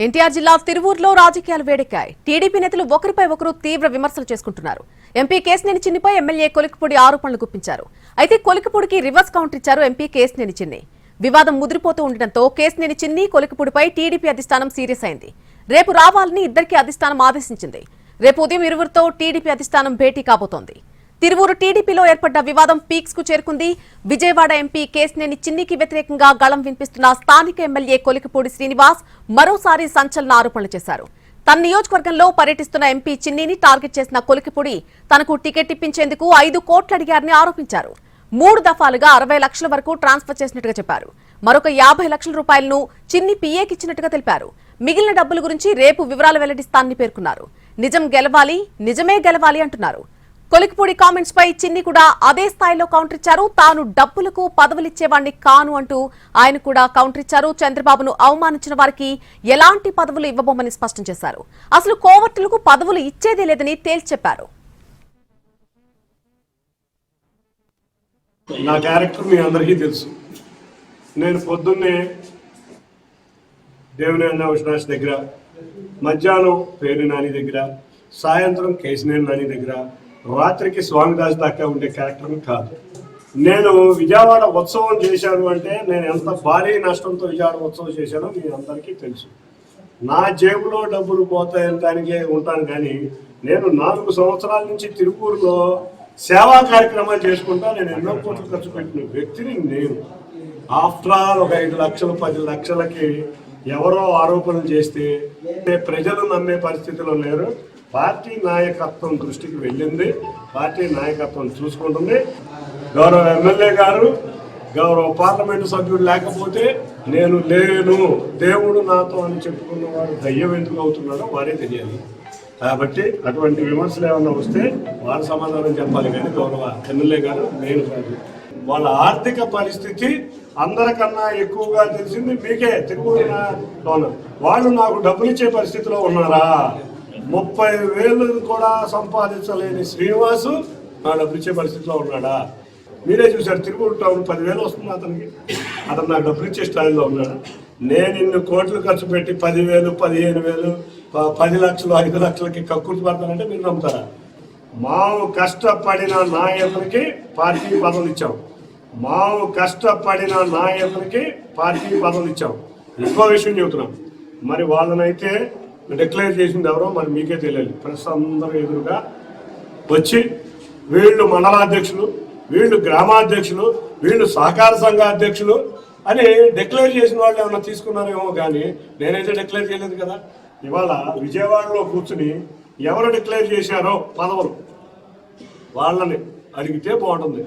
ఎన్టీఆర్ జిల్లా తిరువూరులో రాజకీయాలు వేడెక్కాయి. టీడీపీ నేతలు ఒకరిపై ఒకరు తీవ్ర విమర్శలు చేసుకుంటున్నారు. ఎంపీ కేశినేని చిన్నిపై ఎమ్మెల్యే కొలికిపూడి ఆరోపణలు గుప్పించారు. అయితే కొలికిపూడికి రివర్స్ కౌంటర్ ఇచ్చారు ఎంపీ కేశినేని చిన్ని. వివాదం ముదిరిపోతూ ఉండడంతో కేశినేని చిన్ని కొలికిపూడిపై టీడీపీ అధిష్టానం సీరియస్ అయింది. రేపు రావాలని ఇద్దరికీ అధిష్టానం ఆదేశించింది. రేపు ఉదయం ఇరువురితో టీడీపీ అధిష్టానం భేటీ కాబోతోంది. తిరువూరు టీడీపీలో ఏర్పడ్డ వివాదం పీక్స్ కు చేరుకుంది. విజయవాడ ఎంపీ కేశినేని చిన్నికి వ్యతిరేకంగా గళం వినిపిస్తున్న స్థానిక ఎమ్మెల్యే కొలికిపూడి శ్రీనివాస్ మరోసారి సంచలన ఆరోపణలు చేశారు. తన నియోజకవర్గంలో పర్యటిస్తున్న ఎంపీ చిన్నిని టార్గెట్ చేసిన కొలికిపూడి తనకు టికెట్ ఇప్పించేందుకు 5 కోట్లు అడిగారని ఆరోపించారు. 3 దఫాలుగా 60 లక్షల వరకు ట్రాన్స్ఫర్ చేసినట్టుగా చెప్పారు. మరొక 50 లక్షల రూపాయలను చిన్ని పీఏకిచ్చినట్టుగా తెలిపారు. మిగిలిన డబ్బుల గురించి రేపు వివరాలు వెల్లడిస్తానని పేర్కొన్నారు. నిజం గెలవాలి, నిజమే గెలవాలి అంటున్నారు. కొలికిపూడి కామెంట్స్ పై చిన్ని కూడా అదే స్థాయిలో కౌంటర్ ఇచ్చారు. తాను డబ్బులకు పదవులిచ్చేవాడిని కాను అంటూ ఆయన కూడా కౌంటర్ ఇచ్చారు. చంద్రబాబును అవమానించిన వారికి ఎలాంటి పదవులు ఇవ్వబోమని స్పష్టం చేశారు. అసలు కోవర్టులకు పదవులు ఇచ్చేదే లేదని తేల్చి చెప్పారు. నా క్యారెక్టర్ మీ అందరికీ తెలుసు. నేను పొద్దున్నే దేవినేని అవినాష్ దగ్గర, మధ్యాహ్నం పేరు నాని దగ్గర, సాయంత్రం కేశినేని నాని దగ్గర, రాత్రికి స్వామిదాస్ దాకా ఉండే క్యారెక్టర్ కాదు. నేను విజయవాడ ఉత్సవం చేశాను అంటే నేను ఎంత భారీ నష్టంతో విజయవాడ ఉత్సవం చేశానో మీ అందరికీ తెలుసు. నా జేబులో డబ్బులు పోతాయని దానికే ఉంటాను. కానీ నేను 4 సంవత్సరాల నుంచి తిరుపూరులో సేవా కార్యక్రమాలు చేసుకుంటా నేను ఎన్నో కోట్లు ఖర్చు పెట్టిన వ్యక్తిని నేను. ఆఫ్టర్ ఆల్ ఒక 5 లక్షలు 10 లక్షలకి ఎవరో ఆరోపణలు చేస్తే ప్రజలు నమ్మే పరిస్థితిలో లేరు. పార్టీ నాయకత్వం దృష్టికి వెళ్ళింది. పార్టీ నాయకత్వం చూసుకుంటుంది. గౌరవ ఎమ్మెల్యే గారు, గౌరవ పార్లమెంటు సభ్యుడు లేకపోతే నేను లేను, దేవుడు నాతో అని చెప్పుకున్న వాడు దయ్యం ఎందుకు అవుతున్నాడో వారే తెలియాలి. కాబట్టి అటువంటి విమర్శలు ఏమన్నా వస్తే వారు సమాధానం చెప్పాలి. కానీ గౌరవ ఎమ్మెల్యే గారు నేను కాదు. వాళ్ళ ఆర్థిక పరిస్థితి అందరికన్నా ఎక్కువగా తెలిసింది మీకే. తిరుపతిలో వాళ్ళు నాకు డబ్బులు ఇచ్చే పరిస్థితిలో ఉన్నారా? 30,000 కూడా సంపాదించలేని శ్రీనివాసు నా డబ్బులు ఇచ్చే పరిస్థితిలో ఉన్నాడా? మీరే చూశారు. తిరుపతి టౌన్ 10,000 వస్తుంది అతనికి. అతను నాకు డబ్బులు ఇచ్చే స్టైల్లో ఉన్నాడా? నేను ఇన్ని కోట్లు ఖర్చు పెట్టి 10,000, 15,000, 10 లక్షలు, 5 లక్షలకి కక్కుర్తి పడతానంటే మీరు నమ్ముతారా? మాము కష్టపడిన నాయకులకి పార్టీ పదవులు ఇచ్చాం. మాము కష్టపడిన నాయకులకి పార్టీ పదవులు ఇచ్చాం. ఇంకో విషయం చెబుతున్నాం. మరి వాళ్ళనైతే డిక్లేర్ చేసింది ఎవరో మరి మీకే తెలియాలి. ప్రెస్ అందరూ ఎదురుగా వచ్చి వీళ్ళు మండలాధ్యక్షులు, వీళ్ళు గ్రామాధ్యక్షులు, వీళ్ళు సహకార సంఘ అధ్యక్షులు అని డిక్లేర్ చేసిన వాళ్ళు ఏమన్నా తీసుకున్నారేమో. కానీ నేనైతే డిక్లేర్ చేయలేదు కదా. ఇవాళ విజయవాడలో కూర్చుని ఎవరు డిక్లేర్ చేశారో పదవులు వాళ్ళని అడిగితే బాగుంటుంది.